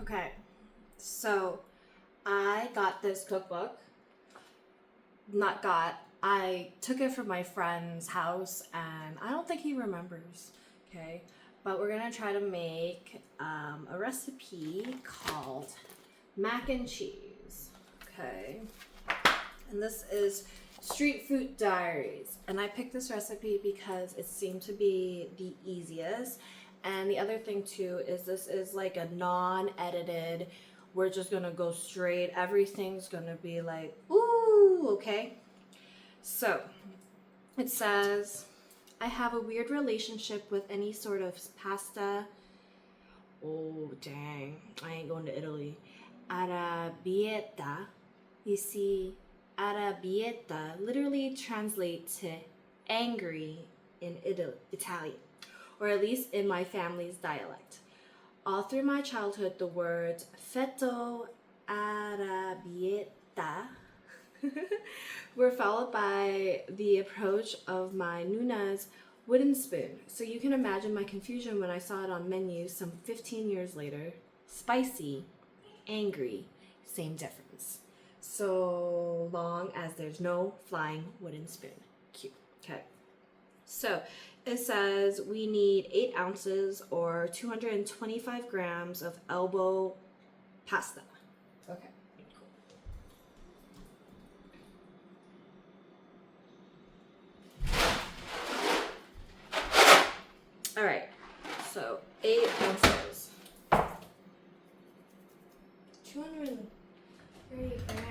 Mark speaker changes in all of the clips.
Speaker 1: Okay, so I got this cookbook. Not got. I took it from my friend's house, and I don't think he remembers. Okay, but we're gonna try to make a recipe called mac and cheese. Okay, and this is Street Food Diaries, and I picked this recipe because it seemed to be the easiest. And the other thing too is this is like a non-edited. We're just gonna go straight. Everything's gonna be like, ooh, okay. So it says, I have a weird relationship with any sort of pasta. Oh, dang. I ain't going to Italy. Arrabiata. You see, Arrabiata literally translates to angry in Italian, or at least in my family's dialect. All through my childhood, the words feto arrabbiata were followed by the approach of my Nuna's wooden spoon. So you can imagine my confusion when I saw it on menus some 15 years later. Spicy, angry, same difference. So long as there's no flying wooden spoon. Cute. Okay. So it says we need 8 ounces or 225 grams of elbow pasta. Okay. All right. So 8 ounces. 230 grams.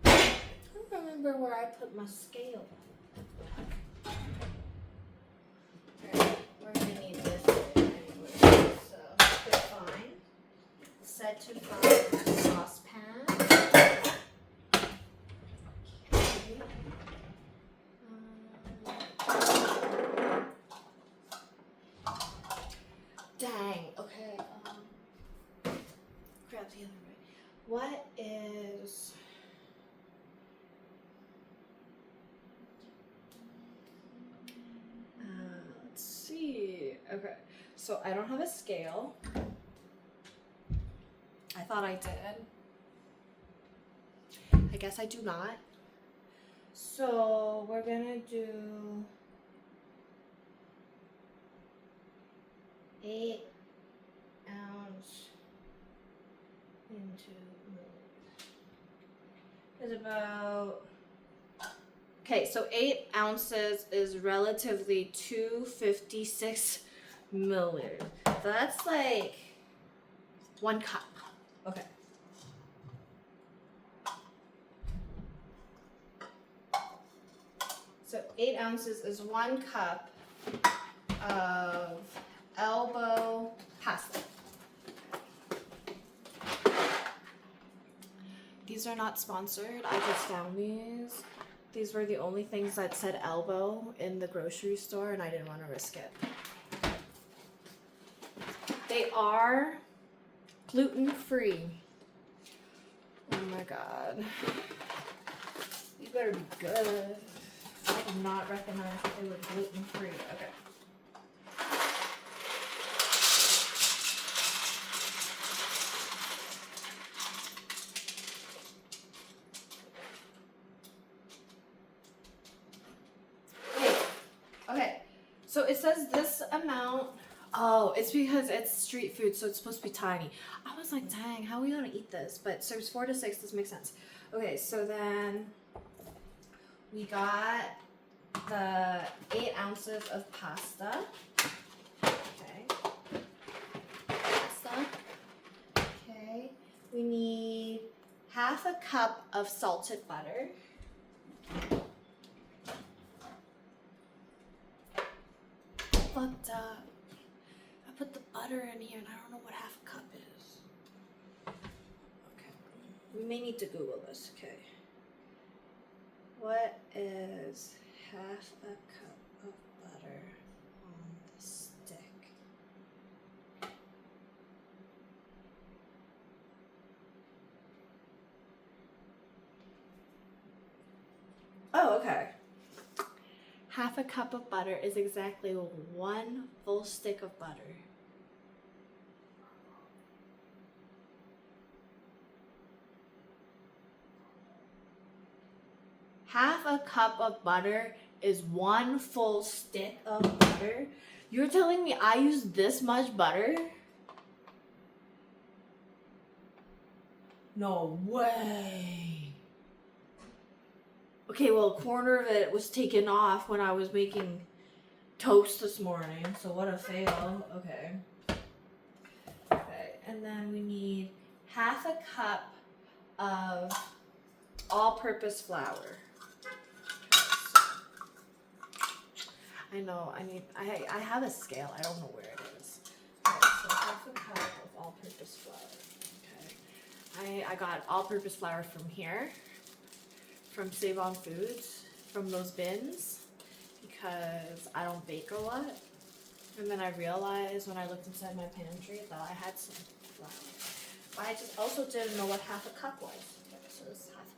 Speaker 1: I don't remember where I put my scale. Alright, we're gonna need this anyway, so it's fine. Set to fry saucepan. Okay. Dang, okay, grab the other way. What is let's see. Okay, so I don't have a scale. I thought I did. I guess I do not. So we're gonna do 8 ounce into is about, okay, so 8 ounces is relatively 256 milliliters. So that's like 1 cup. Okay. So 8 ounces is 1 cup of elbow pasta. These are not sponsored. I just found these. These were the only things that said elbow in the grocery store, and I didn't want to risk it. They are gluten-free. Oh my god. These better be good. I did not recognize that they were gluten-free. Okay. Okay, so it says this amount. Oh, it's because it's street food, so it's supposed to be tiny. I was like, dang, how are we gonna eat this? But so it's 4 to 6. This makes sense. Okay, so then we got the 8 ounces of pasta. Okay, pasta. Okay, we need half a cup of salted butter. Fucked up. I put the butter in here and I don't know what half a cup is. Okay. We may need to Google this. Okay. What is half a cup of butter on the stick? Oh, okay. Half a cup of butter is exactly 1 full stick of butter. Half a cup of butter is 1 full stick of butter? You're telling me I use this much butter? No way. Okay, well, a corner of it was taken off when I was making toast this morning, so what a fail. Okay. Okay, and then we need half a cup of all-purpose flour. I know, I have a scale, I don't know where it is. Okay, so half a cup of all-purpose flour. Okay. I got all-purpose flour from here, from Save On Foods, from those bins, because I don't bake a lot. And then I realized when I looked inside my pantry that I had some flour. But I just also didn't know what half a cup was. Okay, so this is half a cup.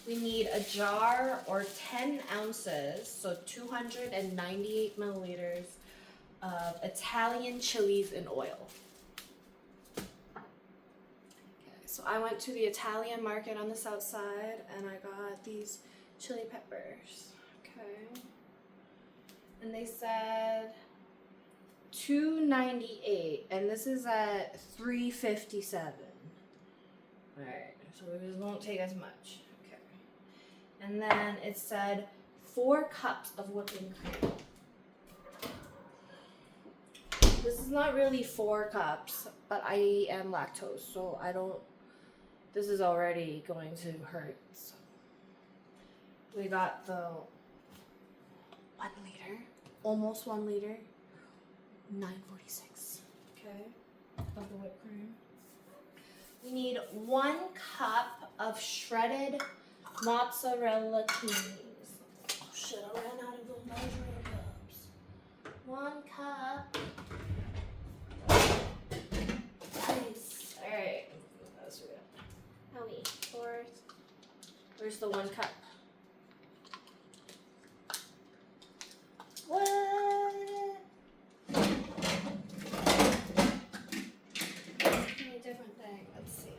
Speaker 1: We need a jar or 10 ounces, so 298 milliliters of Italian chilies in oil. Okay, so I went to the Italian market on the south side and I got these chili peppers. Okay. And they said $2.98, and this is at $3.57. Alright, so it won't take as much. And then it said 4 cups of whipping cream. This is not really 4 cups, but I am lactose, so I don't, this is already going to hurt. So we got the 1 liter, almost 1 liter, 946, okay, of the whipped cream. We need 1 cup of shredded mozzarella cheese. Oh shit, I ran out of those measuring cups. 1 cup. Nice. Alright. That's real. How many? 4. Where's the 1 cup? What? A different thing. Let's see.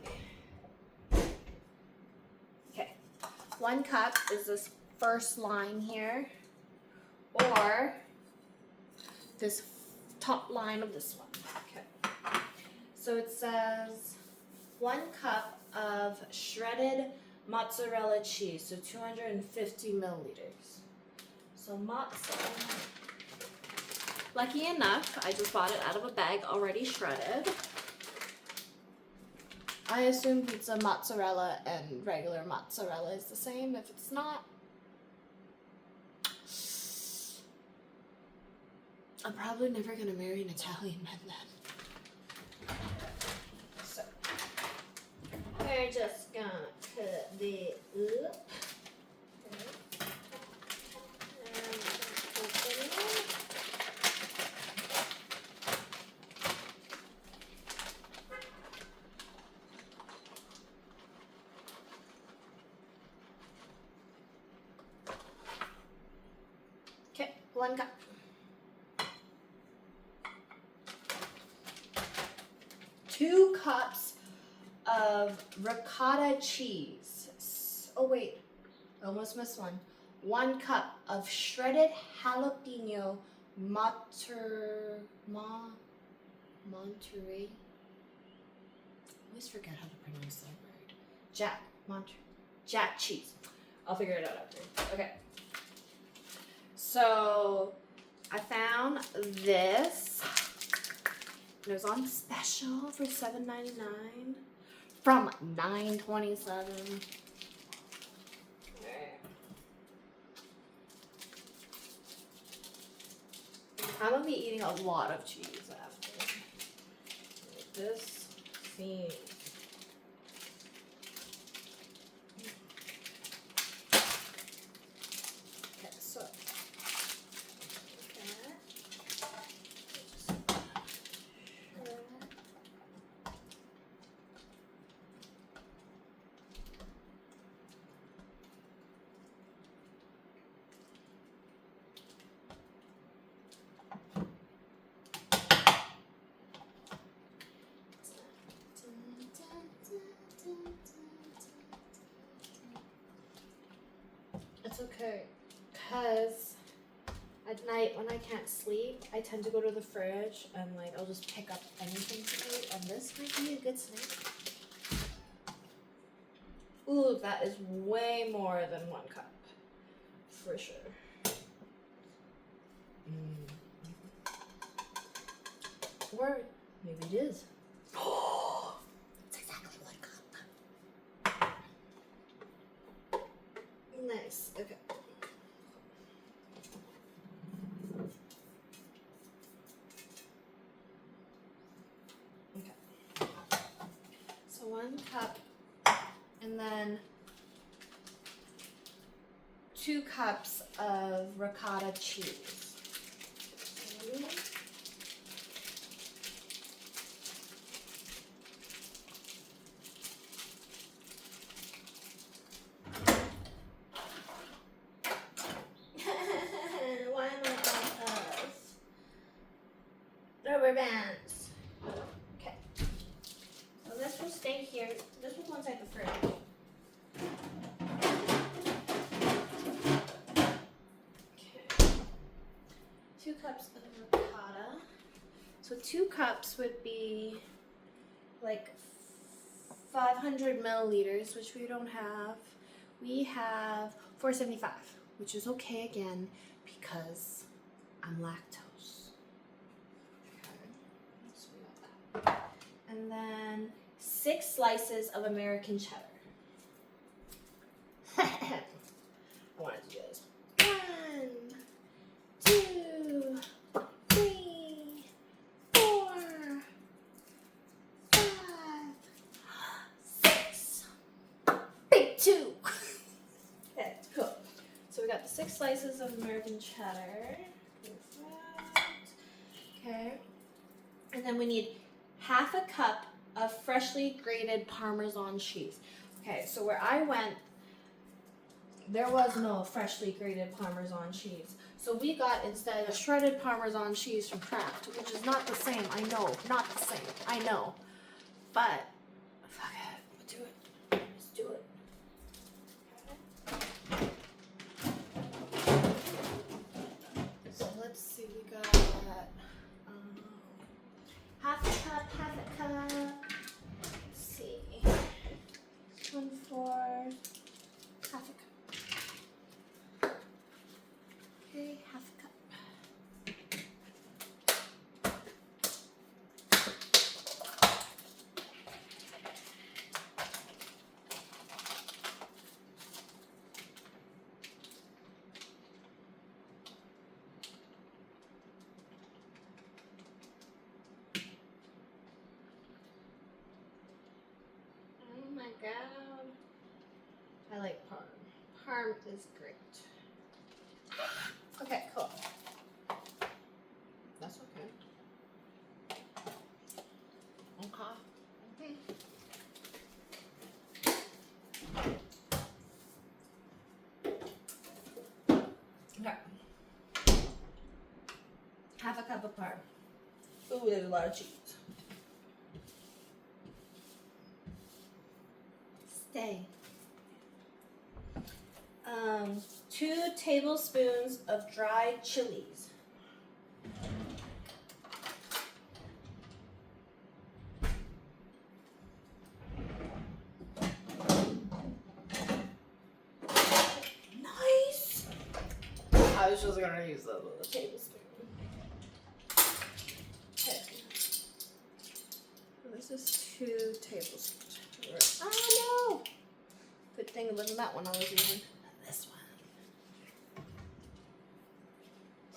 Speaker 1: 1 cup is this first line here, or this top line of this one. Okay. So it says 1 cup of shredded mozzarella cheese, so 250 milliliters. So mozzarella. Lucky enough, I just bought it out of a bag already shredded. I assume pizza mozzarella and regular mozzarella is the same. If it's not, I'm probably never gonna marry an Italian man then. So, we're just gonna cut the up. Okay, 1 cup. Two cups of ricotta cheese. Oh wait, I almost missed one. 1 cup of shredded jalapeno Monterey. I always forget how to pronounce that word. Jack cheese. I'll figure it out after. Okay. So I found this. It was on special for $7.99 from $9.27. I'm gonna be eating a lot of cheese after. This seems. That's okay. Because at night when I can't sleep, I tend to go to the fridge and like I'll just pick up anything to eat, and this might be a good snack. Ooh, that is way more than 1 cup. For sure. Or maybe it is. Oh, it's exactly 1 cup. Nice. Okay. Okay. So 1 cup, and then 2 cups of ricotta cheese. Okay. Why am I on us? Rubber bands. Okay. So this will stay here. This will go inside the fridge. Okay. 2 cups of ricotta. So 2 cups would be like 500 milliliters, which we don't have. We have 475, which is okay again because I'm lactose. Okay, so we got that. And then 6 slices of American cheddar. I wanted to do this. 1, 2, 3, 4, 5, 6. Big 2. Okay, cool. So we got the 6 slices of American cheddar. Perfect. Okay. And then we need half a cup of freshly grated Parmesan cheese. Okay, so where I went, there was no freshly grated Parmesan cheese. So we got instead a shredded Parmesan cheese from Kraft, which is not the same. I know, not the same. I know. But, fuck it. Let's do it. Let's do it. So let's see, we got half a cup, half a cup. Let's see. 1 for half a cup. Okay, half a cup. Oh my god. I like parm. Parm is great. Okay, cool. That's okay. Okay. Okay. Half a cup of parm. Ooh, there's a lot of cheese. Stay. 2 tablespoons of dried chilies. Nice. I was just gonna use the little tablespoon. Okay. This is 2 tablespoons. Oh no! Good thing it wasn't that one I was using. This one.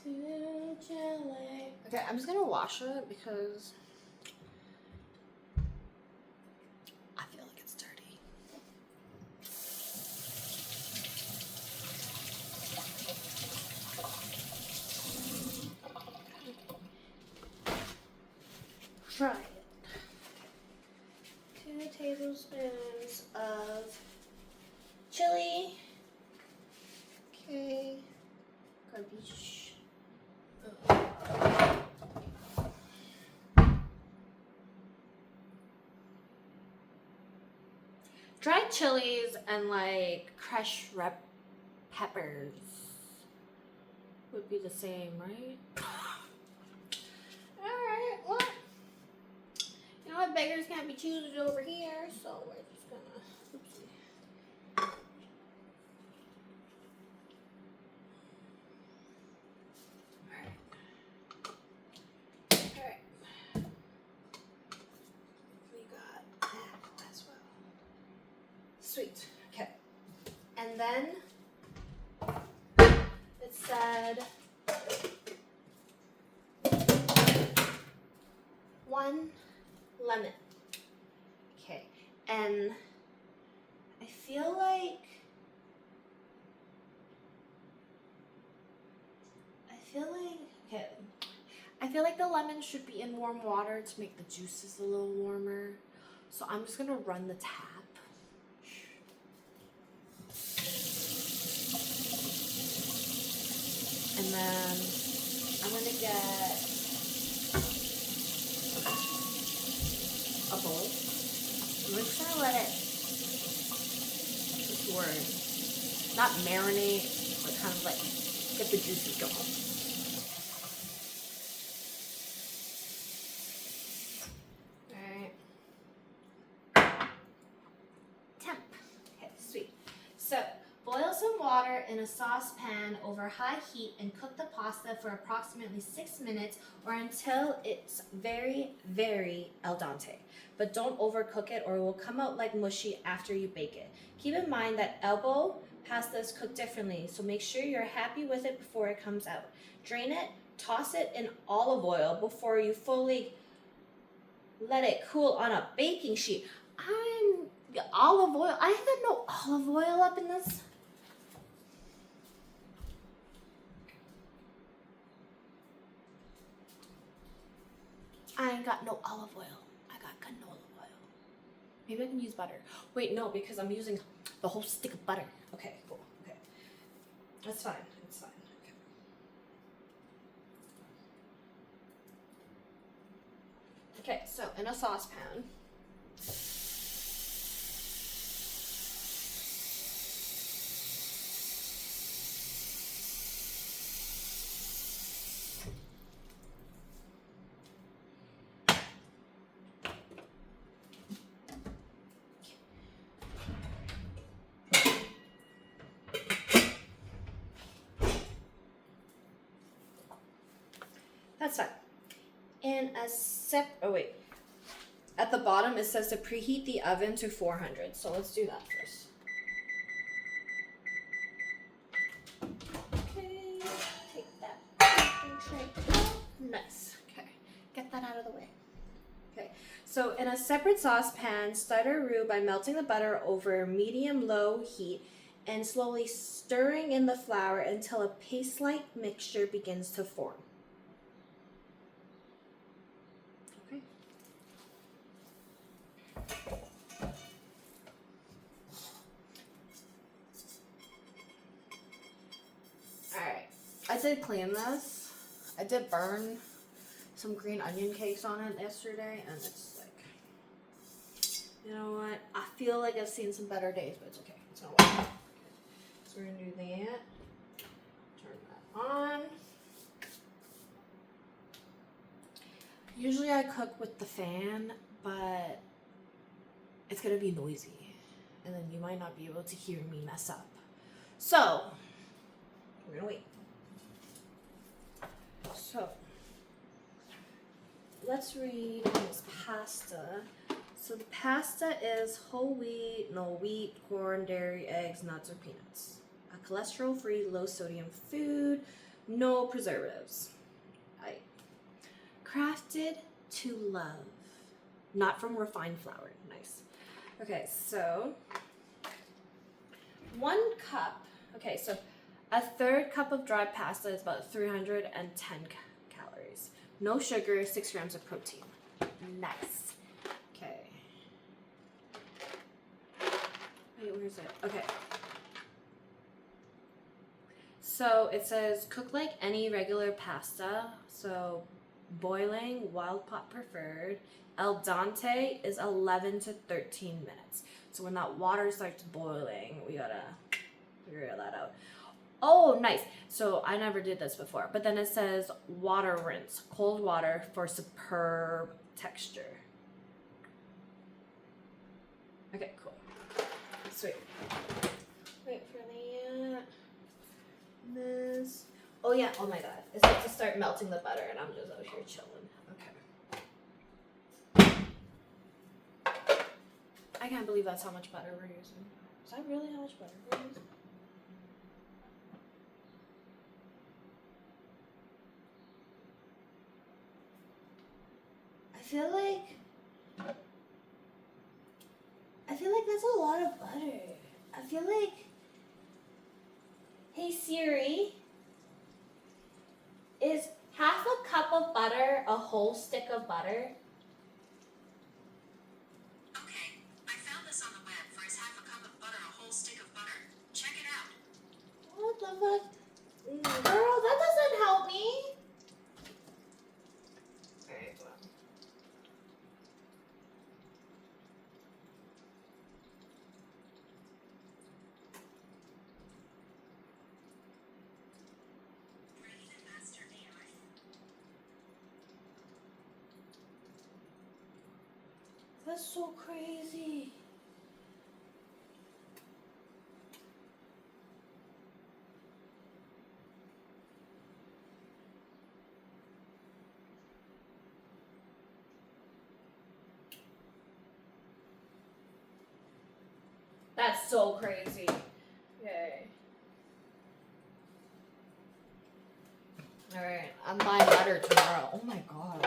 Speaker 1: 2 chili. Okay, I'm just gonna wash it because I feel like it's dirty. Try it. 2 tablespoons of chili. Okay. Garbage. Dried chilies and like crushed red peppers would be the same, right? Alright, well, you know what? Beggars can't be choosers over here, so we're just gonna. Oopsie. Alright. We got that as well. Sweet. Okay. And then it said 1 lemon. Okay. And I feel like okay. I feel like the lemon should be in warm water to make the juices a little warmer. So I'm just gonna run the tap. And then I'm gonna get a bowl. I'm just gonna let it not marinate, but kind of like get the juices going. Boil some water in a saucepan over high heat and cook the pasta for approximately 6 minutes or until it's very, very al dente. But don't overcook it or it will come out like mushy after you bake it. Keep in mind that elbow pasta is cooked differently, so make sure you're happy with it before it comes out. Drain it, toss it in olive oil before you fully let it cool on a baking sheet. Olive oil? I ain't got no olive oil up in this. I ain't got no olive oil. I got canola oil. Maybe I can use butter. Wait, no, because I'm using the whole stick of butter. Okay, cool. Okay. That's fine. It's fine. Okay. Okay, so in a saucepan, that's fine. At the bottom it says to preheat the oven to 400. So let's do that first. Okay, take that tray out. Nice. Okay, get that out of the way. Okay, so in a separate saucepan, start a roux by melting the butter over medium-low heat and slowly stirring in the flour until a paste-like mixture begins to form. Okay. Alright, I did clean this. I did burn some green onion cakes on it yesterday, and it's like, you know what? I feel like I've seen some better days, but it's okay. It's gonna work. So we're gonna do that. Turn that on. Usually I cook with the fan, but it's gonna be noisy, and then you might not be able to hear me mess up. So we're gonna wait. So let's read this pasta. So the pasta is whole wheat, no wheat, corn, dairy, eggs, nuts, or peanuts. A cholesterol-free, low-sodium food, no preservatives. Crafted to love, not from refined flour. Nice. Okay, so 1 cup. Okay, so a 1/3 cup of dry pasta is about 310 calories. No sugar, 6 grams of protein. Nice. Okay. Wait, where is it? Okay. So it says cook like any regular pasta. So boiling, wild pot preferred. Al dente is 11 to 13 minutes. So when that water starts boiling, we gotta figure that out. Oh, nice. So I never did this before, but then it says water rinse, cold water for superb texture. Okay, cool. Sweet. Wait for this. Oh yeah, oh my god. It's like to start melting the butter and I'm just out here chilling. Okay. I can't believe that's how much butter we're using. Is that really how much butter we're using? I feel like that's a lot of butter. I feel like, hey Siri, is half a cup of butter a whole stick of butter?
Speaker 2: Okay, I found this on the web for is half a cup of butter a whole stick of butter. Check it out.
Speaker 1: What the fuck? Girl, that doesn't help me. Alright, well.
Speaker 2: Ready to master AI?
Speaker 1: That's so crazy. That's so crazy. Okay. Alright, I'm buying butter tomorrow. Oh my god.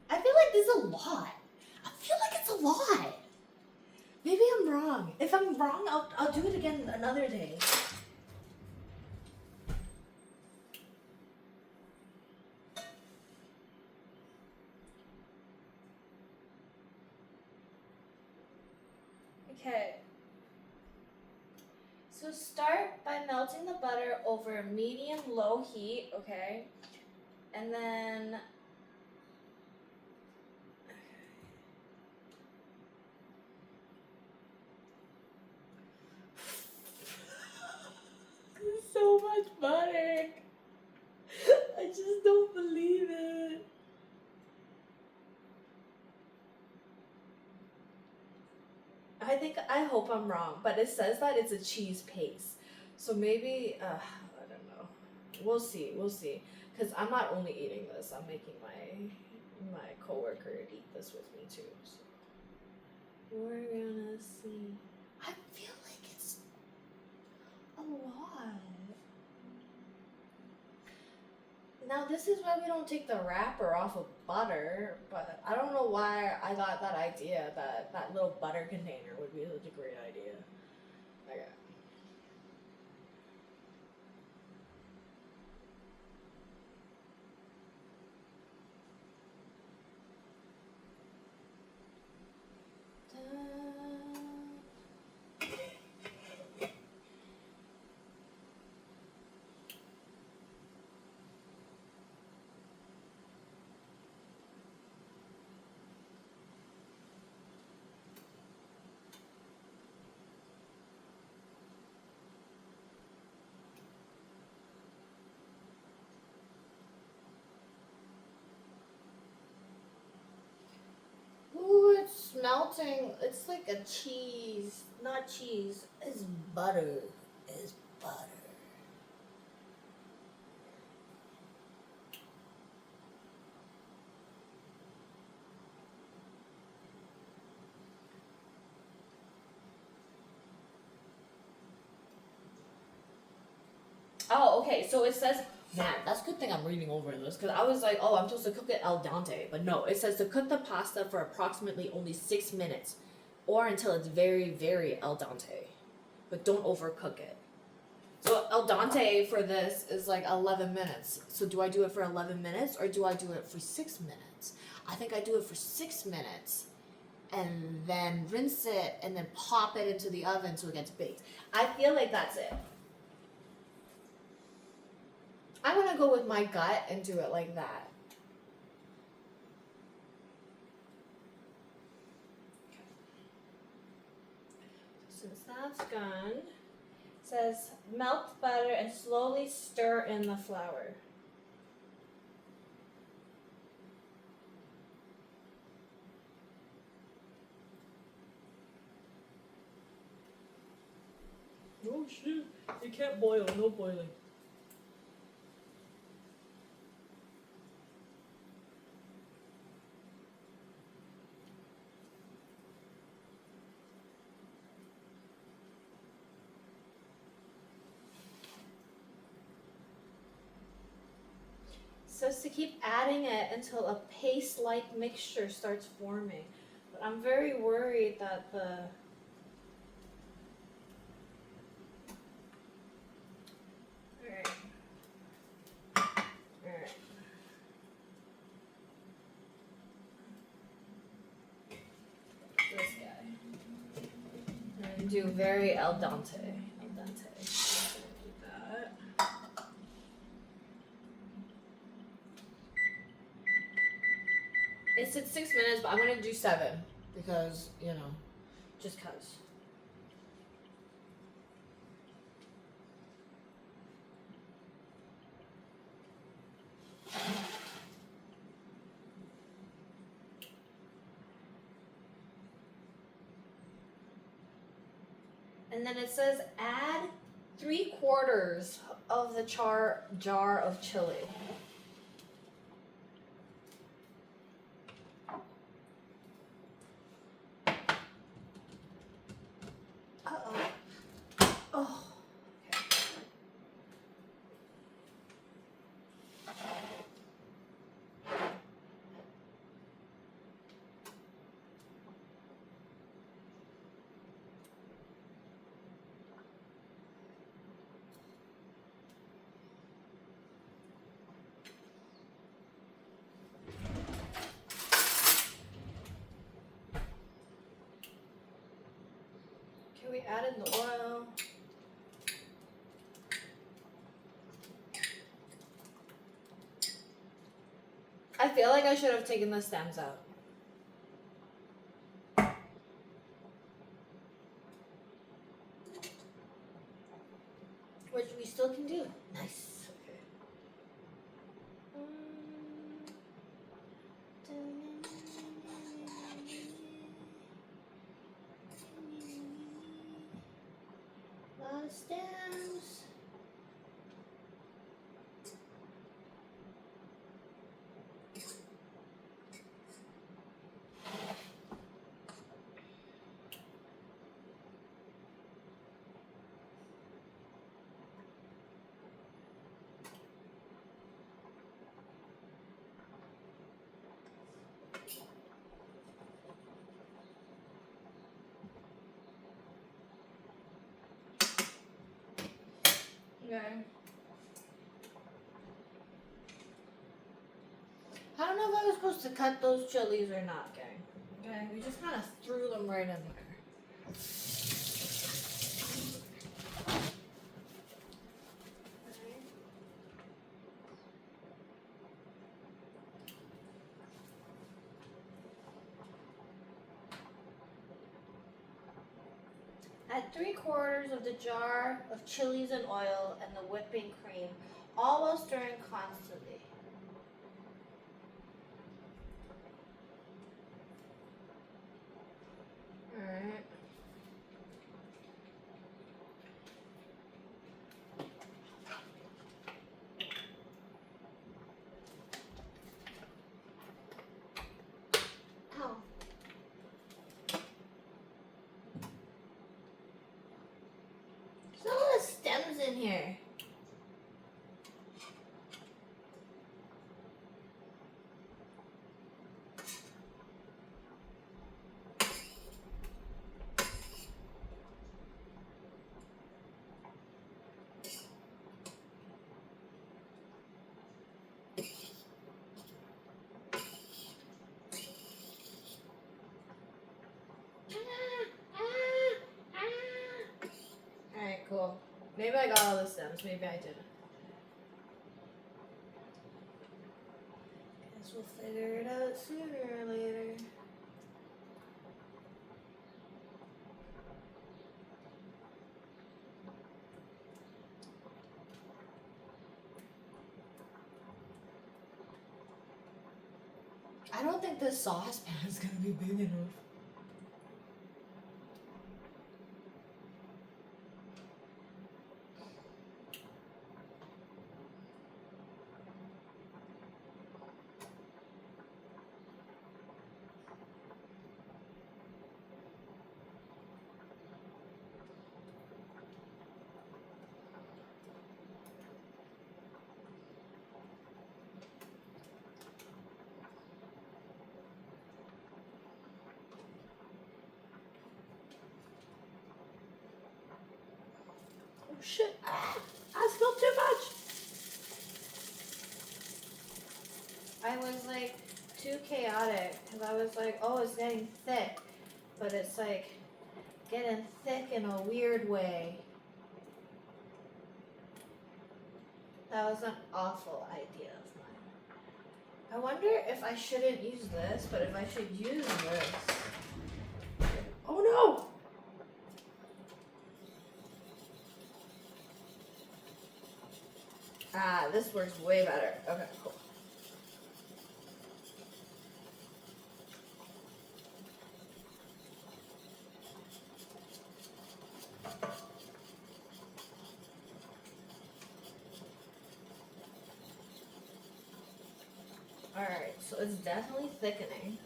Speaker 1: I feel like there's a lot. I feel like it's a lot. Maybe I'm wrong. If I'm wrong, I'll do it again another day. Okay. So start by melting the butter over medium-low heat, okay? And then so much butter. I just don't believe it. I hope I'm wrong, but it says that it's a cheese paste. So maybe, I don't know. We'll see. Because I'm not only eating this, I'm making my coworker eat this with me too. So we're gonna see. I feel like it's a lot. Now this is why we don't take the wrapper off of butter, but I don't know why I got that idea that that little butter container would be such a great idea. Okay. Ooh, it's melting. It's like a cheese. Not cheese. It's butter. It's butter. Oh, okay. So it says, man, that's a good thing I'm reading over this because I was like, oh, I'm supposed to cook it al dente, but no, it says to cook the pasta for approximately only 6 minutes, or until it's very, very al dente, but don't overcook it. So al dente for this is like 11 minutes. So do I do it for 11 minutes or do I do it for 6 minutes? I think I do it for 6 minutes and then rinse it and then pop it into the oven so it gets baked. I feel like that's it. I'm gonna go with my gut and do it like that. since that's gone, it says melt butter and slowly stir in the flour. Oh shoot, you can't boil, no boiling. So it's to keep adding it until a paste-like mixture starts forming. But I'm very worried that the Alright. This guy. I'm gonna do very al dente. Al dente. Do that. It said 6 minutes, but I'm gonna do 7 because, you know, just cause. And then it says add 3/4 of the jar of chili. Uh-oh. Oh. Okay, we added the oil. I feel like I should have taken the stems out. Which we still can do. Nice. Okay. A lot of stems. Okay. I don't know if I was supposed to cut those chilies or not, gang. Okay, we just kind of threw them right in there. Add 3/4 of the jar of chilies and oil and the whipping cream, all while stirring constantly. Alright. Ow. There's a lot of stems in here. Alright, cool. Maybe I got all the stems, maybe I didn't. Guess we'll figure it out sooner or later. I don't think this saucepan is gonna be big enough. Oh shit, I spilled too much. I was like too chaotic because I was like, oh, it's getting thick, but it's like getting thick in a weird way. That was an awful idea of mine. I wonder if I shouldn't use this, but if I should use this. Oh no! Ah, this works way better. Okay, cool. Alright, so it's definitely thickening.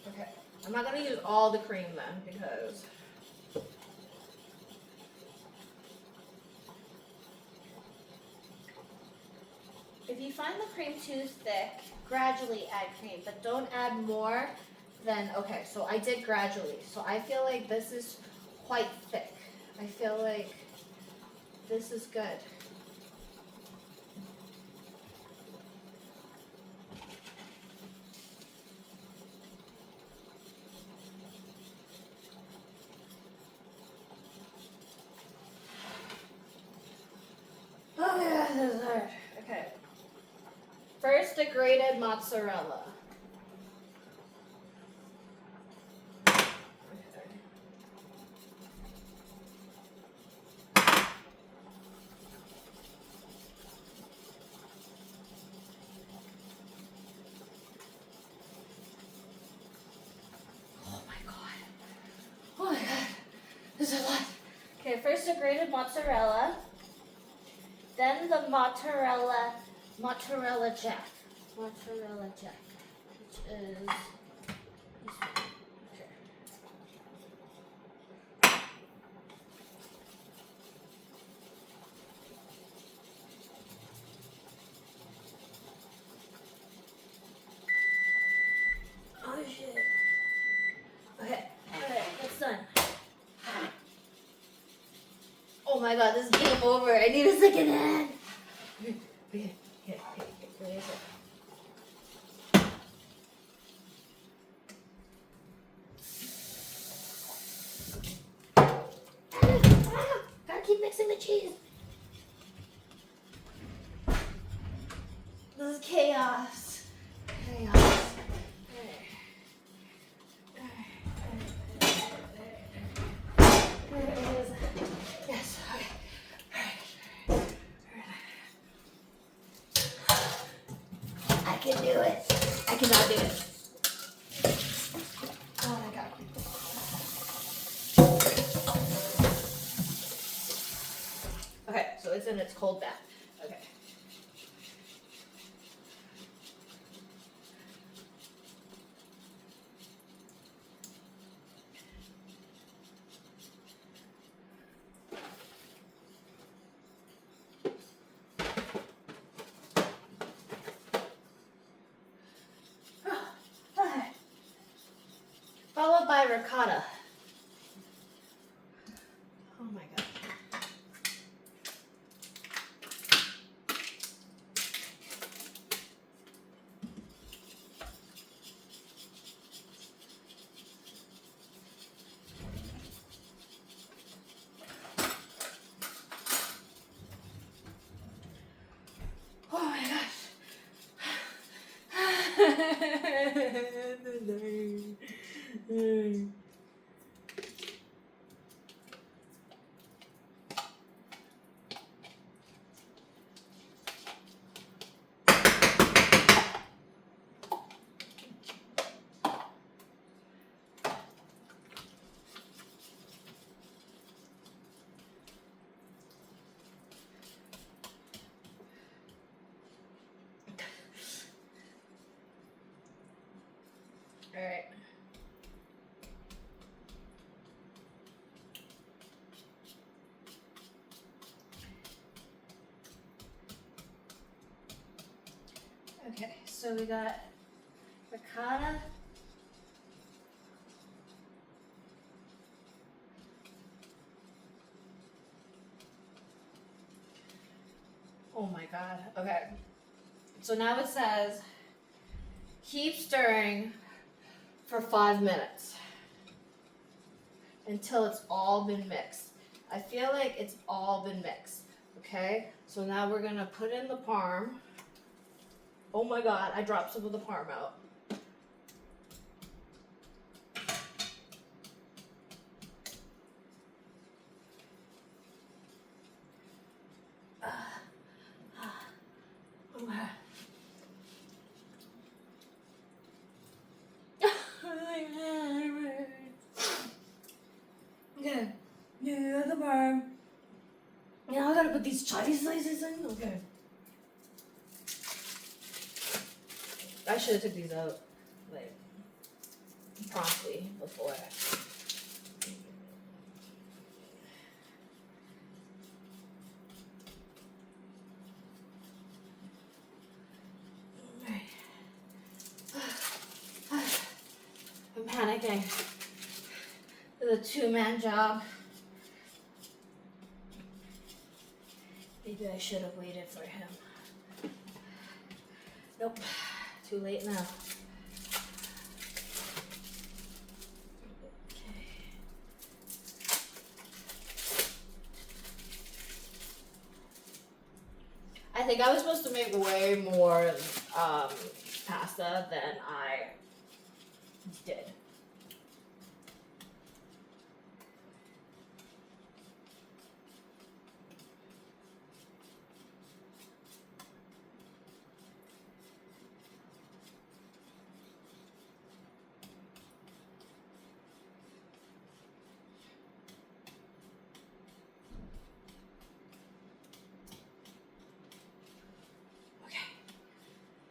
Speaker 1: Okay, I'm not gonna use all the cream then because if you find the cream too thick, gradually add cream, but don't add more than, okay, so I did gradually. So I feel like this is quite thick. I feel like this is good. Oh yeah, this is hard. Okay. First, the grated mozzarella. Oh my god, this is a lot. Okay, first the grated mozzarella, then the mozzarella jack, which is this one. Okay. Oh shit. Okay, that's done. Oh my god, this is game over. I need a second hand. Okay, wait a second. Gotta keep mixing the cheese. This is chaos. Yes, okay. I can do it. I cannot do it. Oh my god. Okay, so it's in its cold bath. Okay. Followed by ricotta. Oh my god. Oh my gosh. All right. Okay, so we got ricotta. Oh my god. Okay. So now it says keep stirring for 5 minutes until it's all been mixed. I feel like it's all been mixed. Okay? So now we're gonna put in the parm. Oh my god, I dropped some of the parm out. Okay. Yeah, the parm. Now I gotta put these chutney slices in. Okay. I should have took these out like promptly before. I'm panicking. It's a 2-man job. Maybe I should have waited for him. Nope. Too late now. Okay. I think I was supposed to make way more pasta than I did.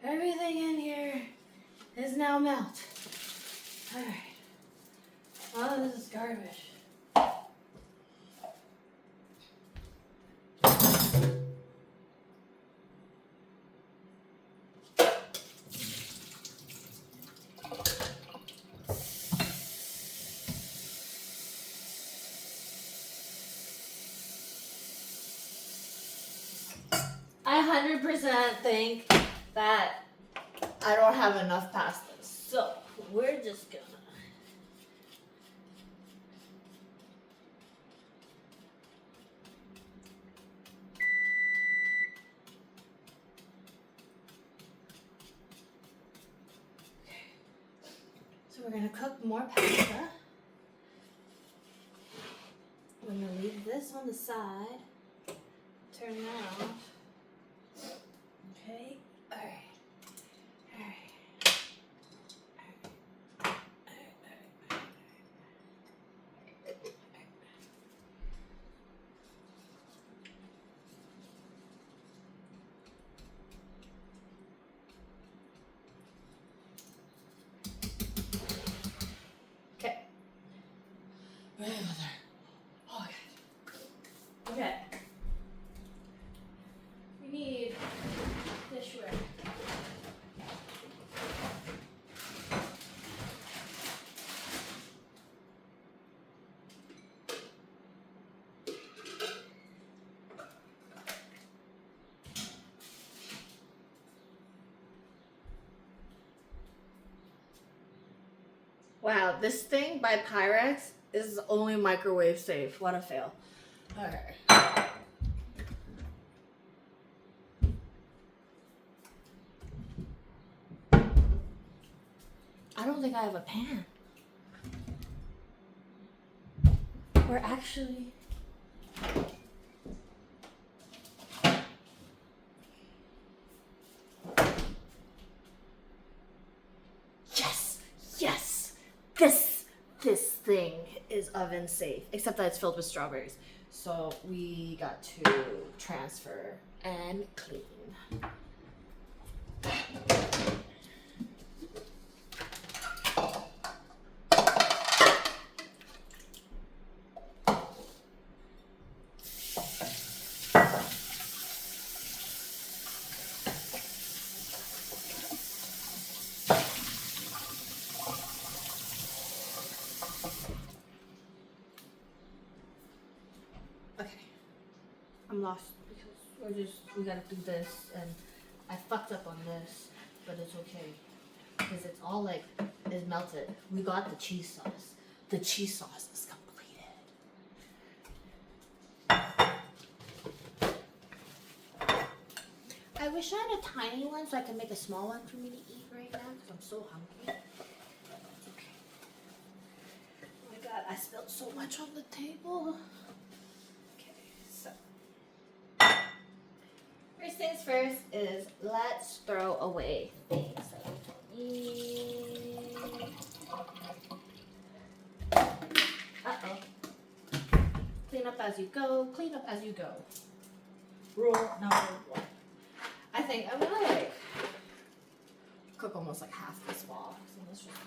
Speaker 1: Everything in here is now melt. Alright. Oh, this is garbage. I 100% think that I don't have enough pasta. So we're just gonna So we're gonna cook more pasta. We're gonna leave this on the side. Turn that off. Okay. Alright. Okay. Okay. We need dishware. Wow, this thing by Pyrex is only microwave safe. What a fail. Alright. I don't think I have a pan. We're actually... Yes! This thing is oven safe, except that it's filled with strawberries. So we got to transfer and clean. lost because we gotta do this, and I fucked up on this, but it's okay because it's all like is melted. We got the cheese sauce. The cheese sauce is completed. I wish I had a tiny one so I could make a small one for me to eat right now because I'm so hungry. It's okay. Oh my god, I spilled so much on the table. Okay, so first things first is let's throw away things that we don't need. Uh-oh. Clean up as you go, clean up as you go. Rule number 1. I think I'm gonna like cook almost like half this ball. So let's just go.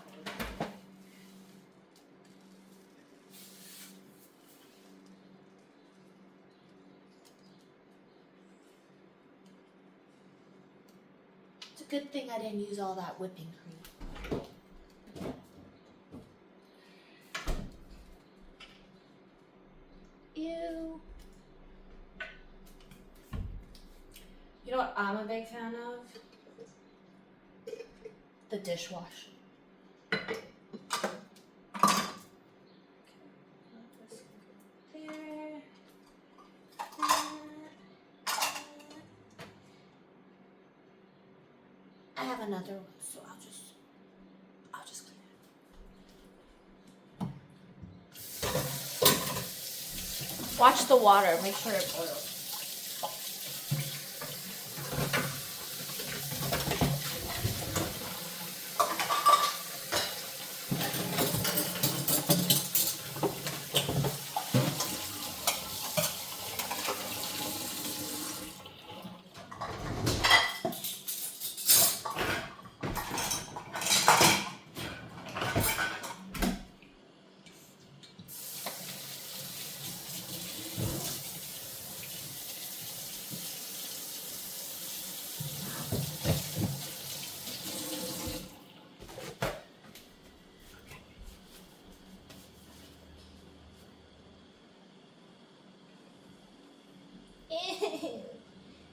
Speaker 1: It's a good thing I didn't use all that whipping cream. Ew. You know what I'm a big fan of? The dishwasher. Okay. There. I have another one, so I'll just clean it. Watch the water, make sure it boils.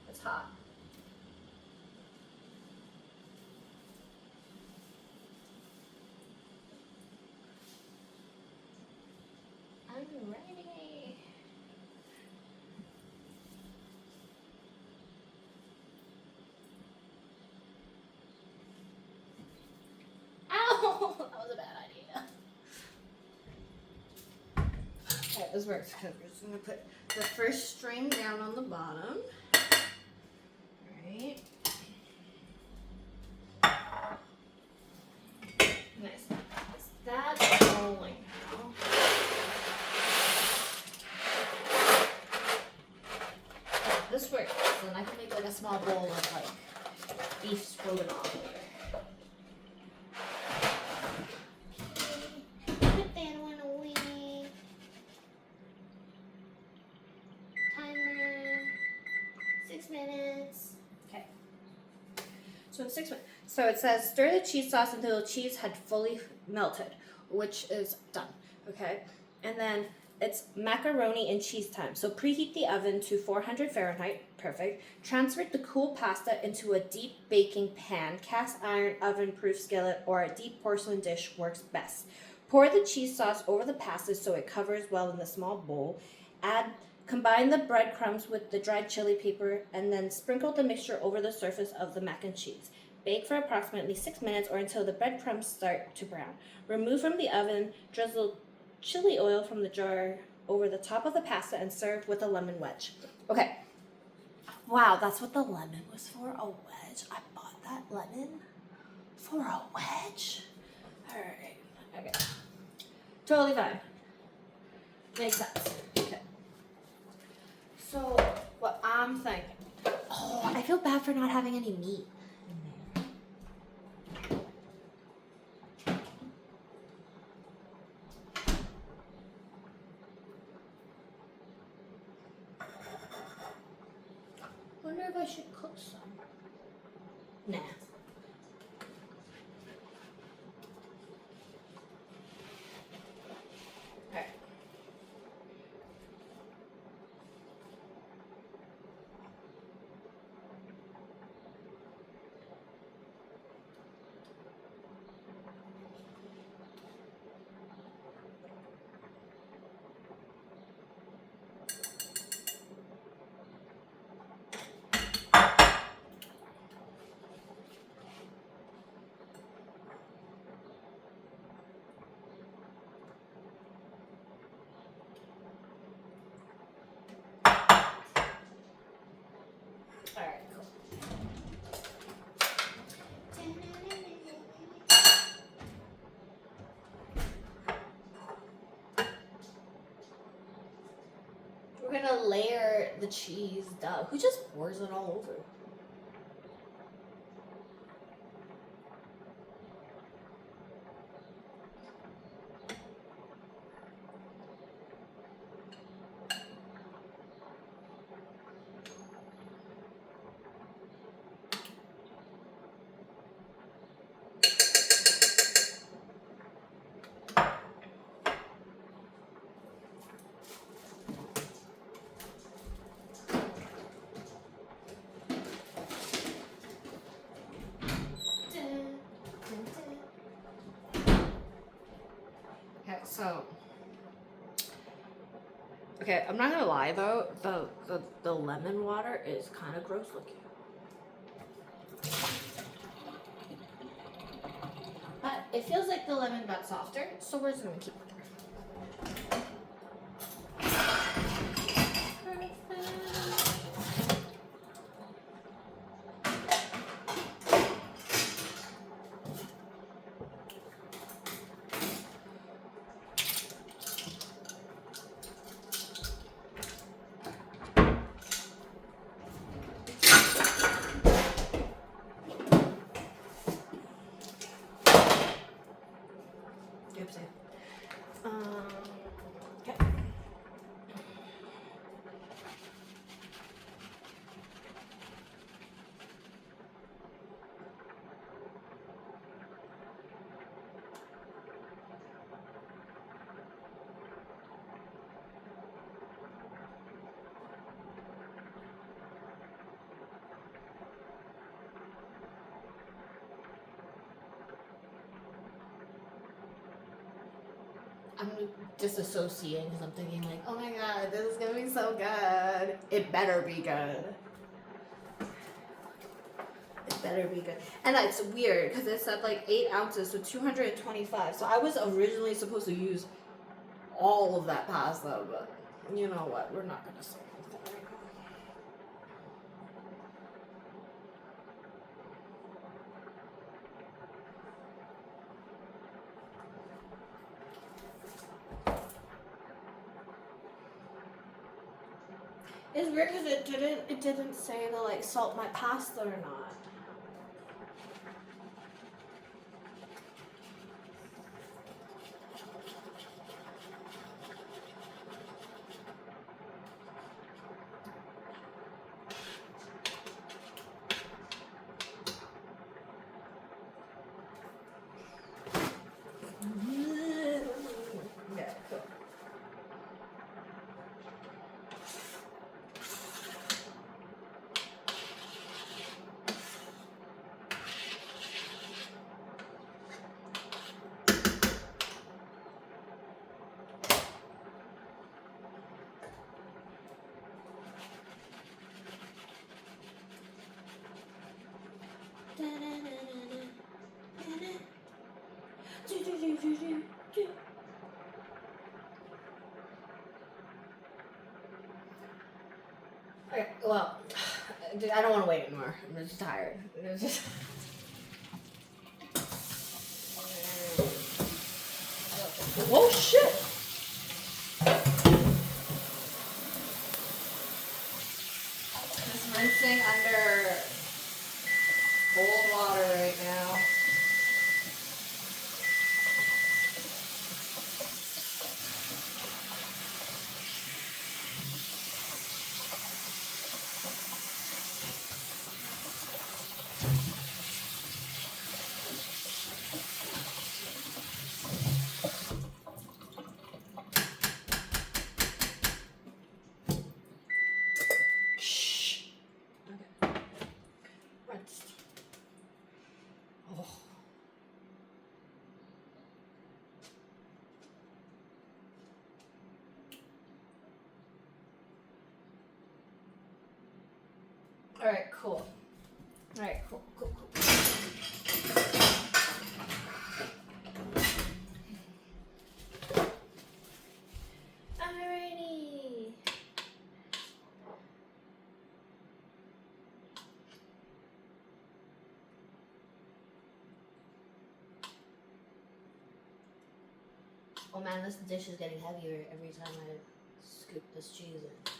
Speaker 1: It's hot. I'm ready. Ow! That was a bad idea. Okay, this works because we're just gonna put the first string down on the bottom. Alright. Nice. That's rolling now. This works. So then I can make like a small bowl of like beef stroganoff. Put that one away. Timer. 6 minutes. Okay. So in 6 minutes. So it says stir the cheese sauce until the cheese had fully melted, which is done. Okay. And then it's macaroni and cheese time. So preheat the oven to 400 Fahrenheit. Perfect. Transfer the cool pasta into a deep baking pan, cast iron, oven-proof skillet, or a deep porcelain dish works best. Pour the cheese sauce over the pasta so it covers well in the small bowl. Combine the breadcrumbs with the dried chili paper and then sprinkle the mixture over the surface of the mac and cheese. Bake for approximately 6 minutes or until the breadcrumbs start to brown. Remove from the oven, drizzle chili oil from the jar over the top of the pasta and serve with a lemon wedge. Okay. Wow, that's what the lemon was for? A wedge? I bought that lemon for a wedge? Alright. Okay. Totally fine. Makes sense. Okay. So, what I'm thinking. Oh, I feel bad for not having any meat in there. Wonder if I should cook some. Nah. Alright. We're gonna layer the cheese. Duh. Who just pours it all over? Okay, so. Okay, I'm not gonna lie though, the lemon water is kind of gross looking. But it feels like the lemon got softer, so we're just gonna keep it there. Oops. Okay. I'm disassociating because I'm thinking like, oh my god, this is gonna be so good. It better be good. It better be good. And that's weird because it said like 8 ounces, so 225. So I was originally supposed to use all of that pasta, but you know what? We're not gonna say anything right now. It's weird because it didn't say to like salt my pasta or not. Yeah, cool. Okay, well, I don't want to wait anymore. I'm just tired. It's just... Oh shit! Just rinsing under cold water right now. Shh. Okay. Rinsed. Oh. Alright, cool. Alright, cool. Alrighty. Oh man, this dish is getting heavier every time I scoop this cheese in.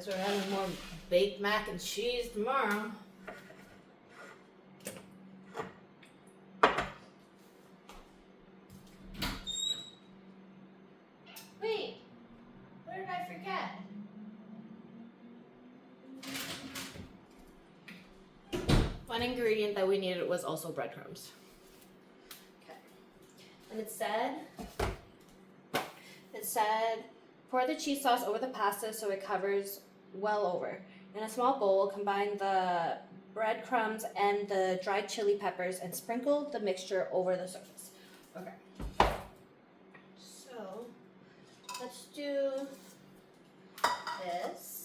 Speaker 1: Guess we're having more baked mac and cheese tomorrow. Wait, what did I forget? One ingredient that we needed was also breadcrumbs. Okay. And it said, pour the cheese sauce over the pasta so it covers well over. In a small bowl, combine the breadcrumbs and the dried chili peppers and sprinkle the mixture over the surface. Okay. So, let's do this.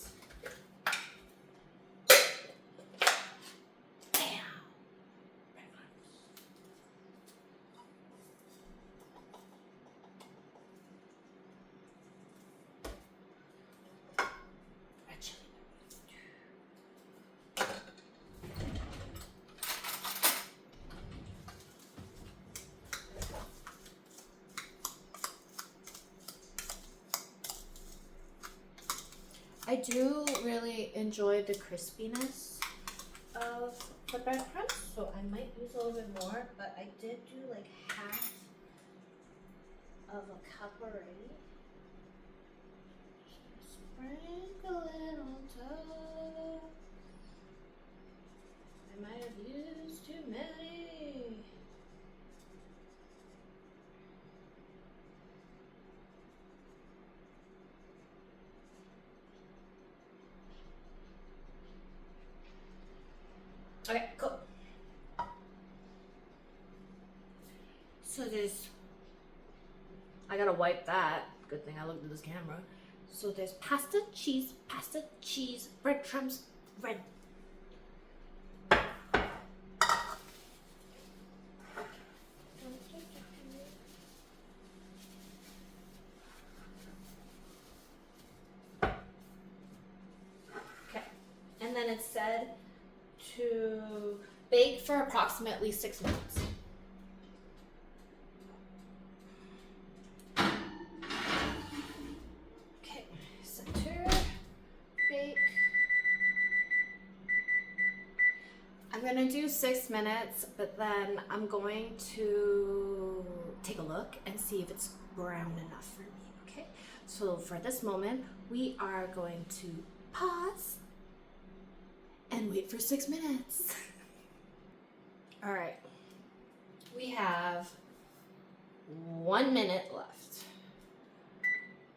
Speaker 1: I do really enjoy the crispiness of the breadcrumbs, so I might use a little bit more, but I did do like half of a cup already. Sprinkle it on top. I might have used too many. Okay, cool. So I gotta wipe that. Good thing I looked at this camera. So there's pasta, cheese, breadcrumbs, bread. Okay, and then it said to bake for approximately 6 minutes. Okay, center, bake. I'm gonna do 6 minutes, but then I'm going to take a look and see if it's brown enough for me, okay? So for this moment, we are going to pause and wait for 6 minutes. All right, we have 1 minute left.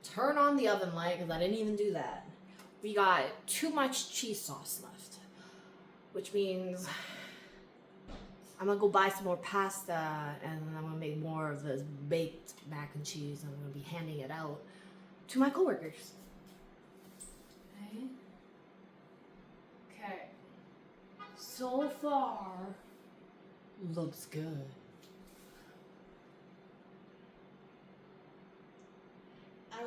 Speaker 1: Turn on the oven light, because I didn't even do that. We got too much cheese sauce left, which means I'm gonna go buy some more pasta and I'm gonna make more of this baked mac and cheese. I'm gonna be handing it out to my coworkers. Okay. So far, looks good. I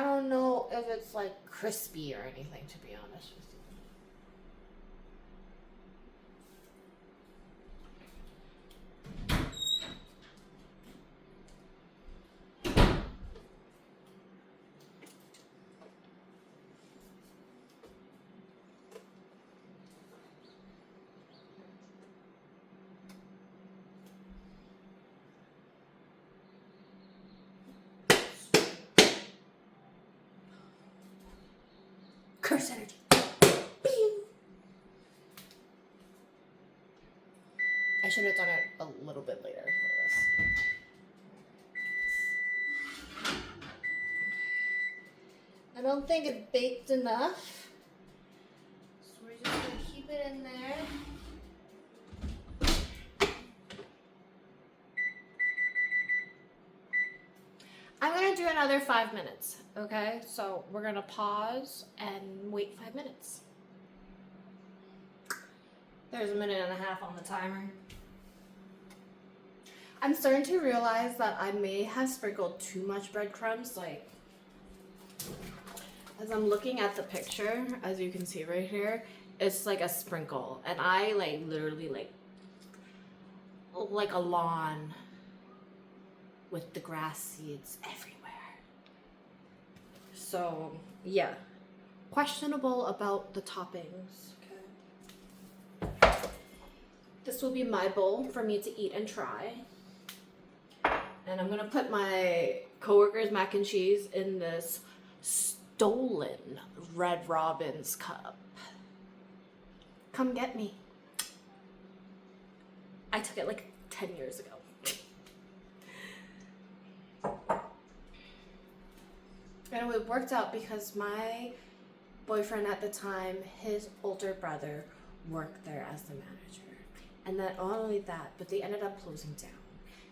Speaker 1: don't know if it's like crispy or anything, to be honest with you. Curse energy. Pew. I should have done it a little bit later for this. I don't think it baked enough, so we're just gonna keep it in there. I'm gonna do another 5 minutes, okay? So we're gonna pause and wait 5 minutes. There's 1.5 minutes on the timer. I'm starting to realize that I may have sprinkled too much breadcrumbs, like, as I'm looking at the picture, as you can see right here, it's like a sprinkle, and I like literally like a lawn with the grass seeds everywhere. So yeah, questionable about the toppings. This will be my bowl for me to eat and try. And I'm gonna put my coworker's mac and cheese in this stolen Red Robin's cup. Come get me. I took it like 10 years ago. And it worked out because my boyfriend at the time, his older brother worked there as the manager. And not only that, but they ended up closing down.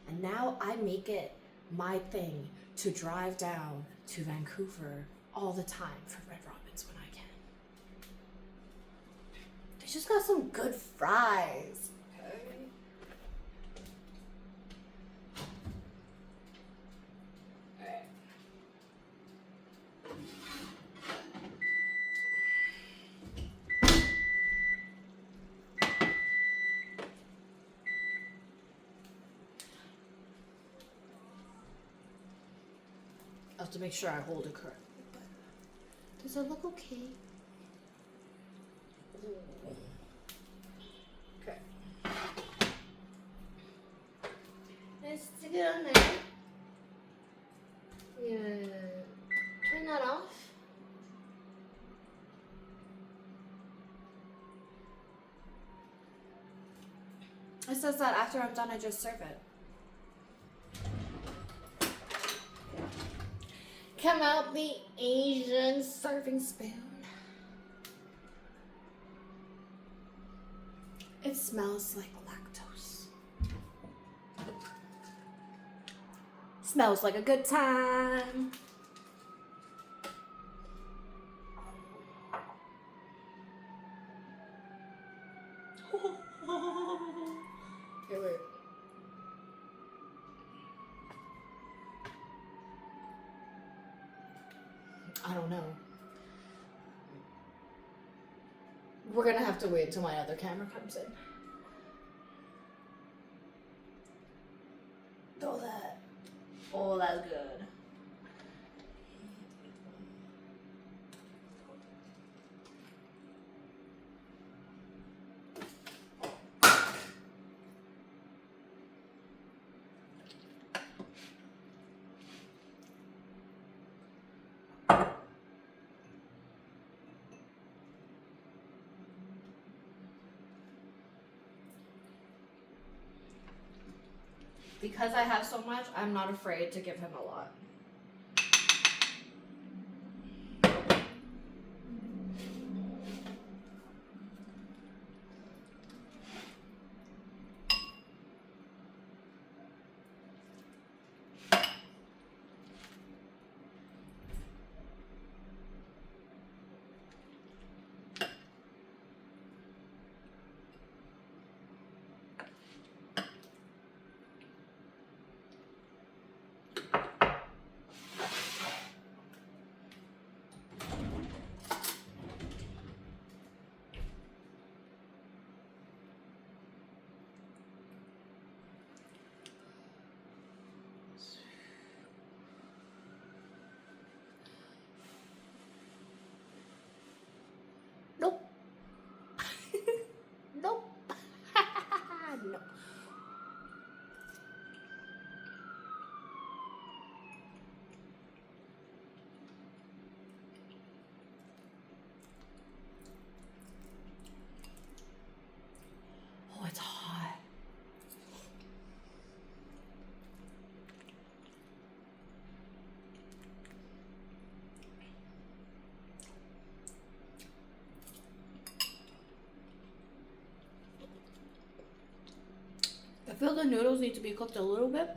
Speaker 1: And now I make it my thing to drive down to Vancouver all the time for Red Robin's when I can. They just got some good fries. Okay. Alright. I have to make sure I hold it correctly. Does it look okay? Okay. Let's stick it on there. Yeah. Turn that off. It says that after I'm done, I just serve it. Come out the Asian serving spoon. It smells like lactose. Smells like a good time. Here, wait. I don't know. We're gonna have to wait until my other camera comes in. Oh, that. Oh, that's good. Because I have so much, I'm not afraid to give him a lot. Nope. Nope. No. Oh, it's hot. I feel the noodles need to be cooked a little bit